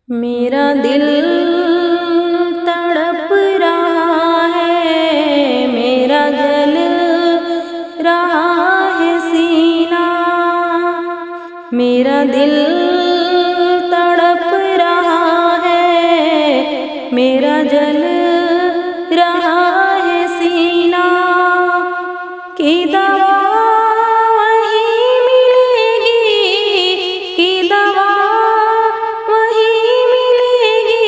मेरा दिल तड़प रहा है, मेरा जल रहा है सीना। मेरा दिल तड़प रहा है, मेरा जल रहा है सीना। की दवा वहीं मिलेगी, की दवा वहीं मिलेगी।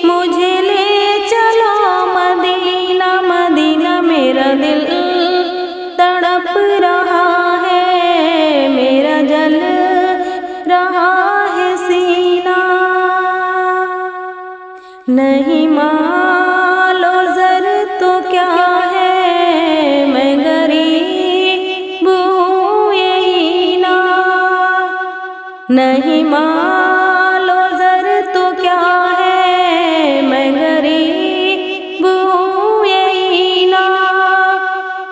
मुझे ले चलो मदीना मदीना। मेरा दिल तड़प रहा है, मेरा जल रहा है सीना। नहीं मालो ज़र तो क्या है, मैं गरीब हूँ यही ना। नहीं मालो ज़र तो क्या है, मैं गरीब हूँ यही ना।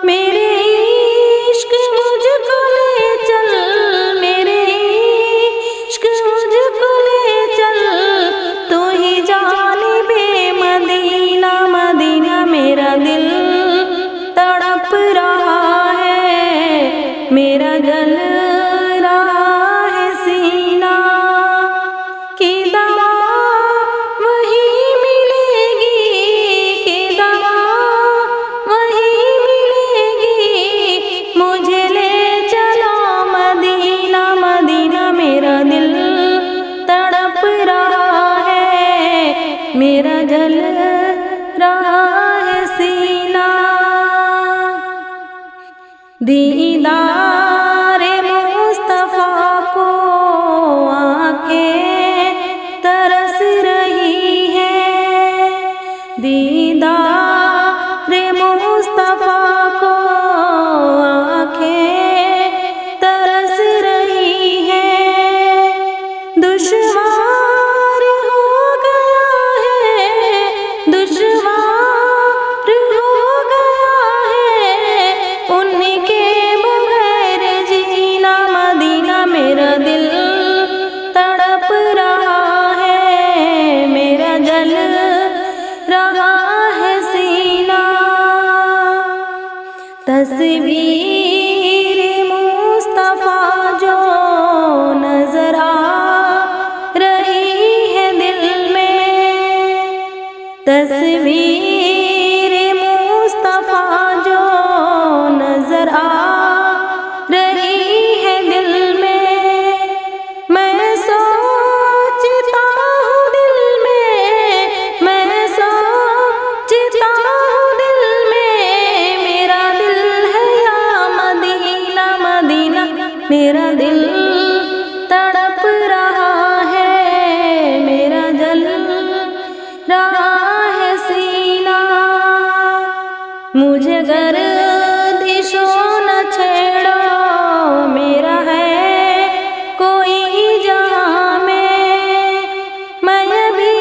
मेरे इश्क मुझको ले चल, मेरे इश्क मुझको ले चल। तू ही जानिबे मदीना मदीना। मेरा दिल तड़प रहा है, मेरा जल रहा है सीना। की दवा वहीं मिलेगी, की दवा वहीं मिलेगी। मुझे ले चलो मदीना मदीना। मेरा दिल तड़प रहा है, मेरा जल रहा है सीना। दीदारे मुस्तफा को आंखें तरस रही है, दीदारे मुस्तफा को आंखें तरस रही है। दुश्वार हो गया है, दुश्वार हो गया है। उनके बगैर जीना मदीना। मेरा दिल तड़प रहा है, मेरा जल रहा है सीना। तस्वीर मुस्तफा जो नजर आ रही है दिल में, तस्वीर मुस्तफा जो नजर आ रही है दिल में। मैं सोचता हूँ दिल में, मैं सोचता हूँ दिल में। मेरा दिल है या मदीना मदीना। मेरा दिल तड़प रहा है, मेरा जल रहा है सीना। मुझे गर्दिशों न छेड़ो, मेरा है कोई जहाँ में। मैं भी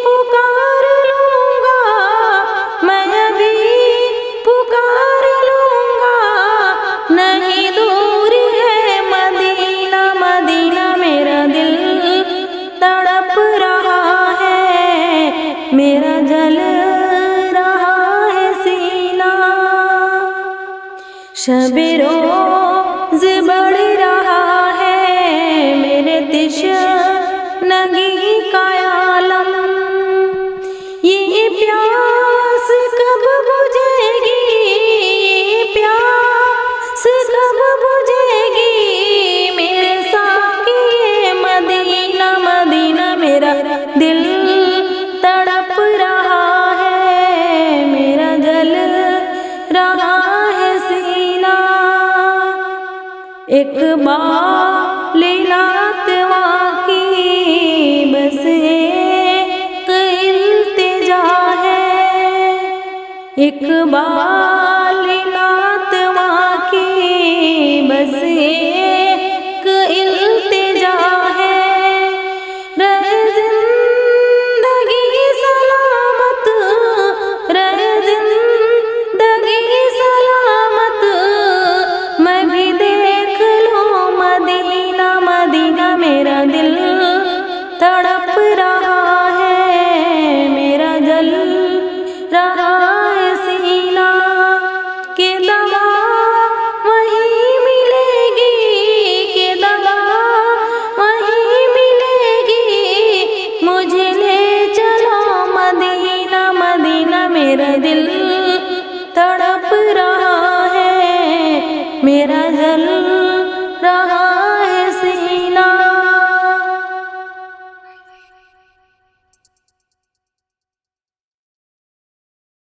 पुकार लूँगा, मैं भी पुकार लूँगा। नहीं दूर है मदीना मदीना। मेरा दिल तड़प रहा है, मेरा जल रहा है सीना। शबे रोज़ बढ़ रहा है मेरे तिश्नगी का आलम। ये प्यास कब बुझेगी, ये प्यास कब बुझेगी। मेरे साक़ी मदीना मदीना। मेरा दिल तड़प रहा है, मेरा जल रहा है सीना। एक बार